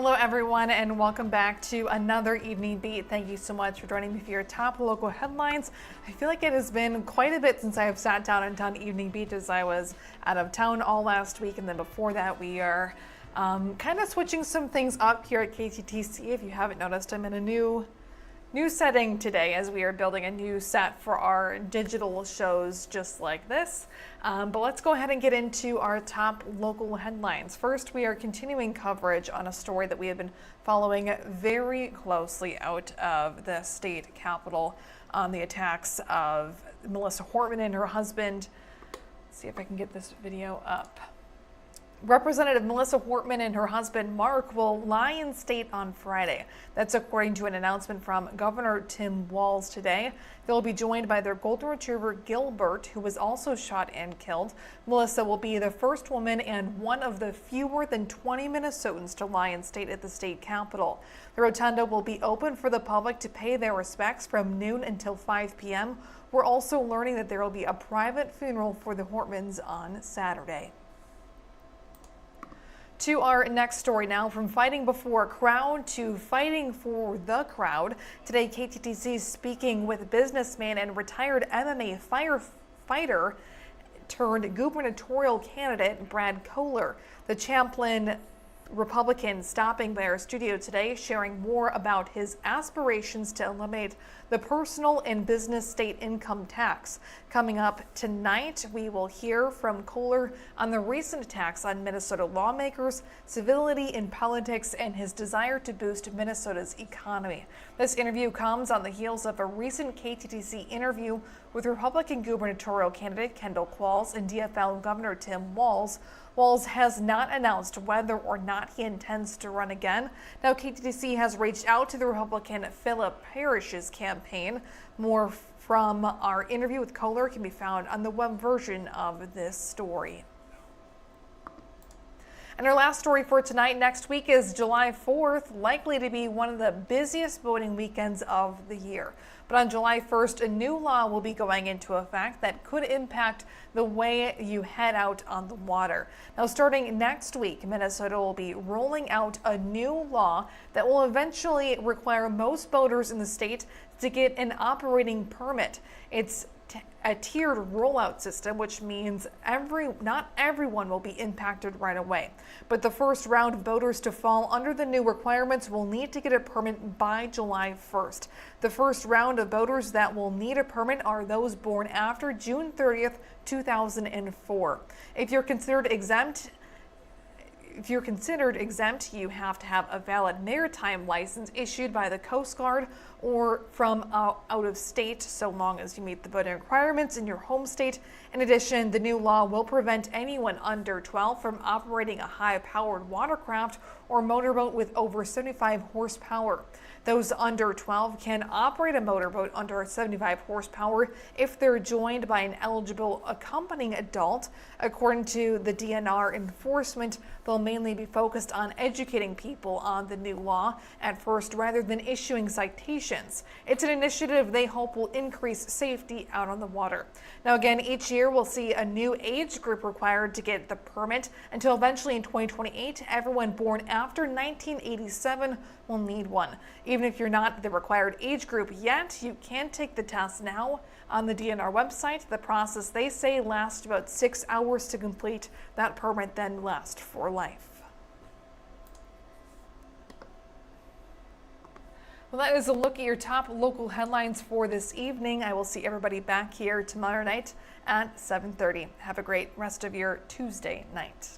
Hello everyone and welcome back to another Evening Beat. Thank you so much for joining me for your top local headlines. I feel like it has been quite a bit since I have sat down and done Evening Beat, as I was out of town all last week, and then before that we are kind of switching some things up here at KTTC. If you haven't noticed, I'm in a new setting today as we are building a new set for our digital shows just like this. But let's go ahead and get into our top local headlines. First, we are continuing coverage on a story that we have been following very closely out of the state capitol on the attacks of Melissa Hortman and her husband. Let's see if I can get this video up. Representative Melissa Hortman and her husband Mark will lie in state on Friday. That's according to an announcement from Governor Tim Walz today. They'll be joined by their golden retriever Gilbert, who was also shot and killed. Melissa will be the first woman and one of the fewer than 20 Minnesotans to lie in state at the state capitol. The rotunda will be open for the public to pay their respects from noon until 5 p.m. We're also learning that there will be a private funeral for the Hortmans on Saturday. To our next story now, from fighting before a crowd to fighting for the crowd. Today, KTTC is speaking with businessman and retired MMA firefighter turned gubernatorial candidate Brad Kohler. The Champlin Republican stopping by our studio today, sharing more about his aspirations to eliminate the personal and business state income tax. Coming up tonight, we will hear from Kohler on the recent attacks on Minnesota lawmakers, civility in politics, and his desire to boost Minnesota's economy. This interview comes on the heels of a recent KTTC interview with Republican gubernatorial candidate Kendall Qualls and DFL Governor Tim Walz. Walz has not announced whether or not he intends to run again. Now, KTTC has reached out to the Republican Philip Parrish's campaign. More from our interview with Kohler can be found on the web version of this story. And our last story for tonight, next week is July 4th, likely to be one of the busiest voting weekends of the year. But on July 1st, a new law will be going into effect that could impact the way you head out on the water. Now, starting next week, Minnesota will be rolling out a new law that will eventually require most boaters in the state to get an operating permit. It's a tiered rollout system, which means not everyone will be impacted right away. But the first round of boaters to fall under the new requirements will need to get a permit by July 1st. The first round of boaters that will need a permit are those born after June 30th, 2004. If you're considered exempt, you have to have a valid maritime license issued by the Coast Guard or from out of state, so long as you meet the boating requirements in your home state. In addition, the new law will prevent anyone under 12 from operating a high-powered watercraft or motorboat with over 75 horsepower. Those under 12 can operate a motorboat under 75 horsepower if they're joined by an eligible accompanying adult. According to the DNR enforcement, they'll mainly be focused on educating people on the new law at first rather than issuing citations. It's an initiative they hope will increase safety out on the water. Now again, each year we'll see a new age group required to get the permit until eventually in 2028, everyone born after 1987 will need one. Even if you're not the required age group yet, you can take the test now on the DNR website. The process, they say, lasts about 6 hours to complete. That permit then lasts for life. Well, that is a look at your top local headlines for this evening. I will see everybody back here tomorrow night at 7:30. Have a great rest of your Tuesday night.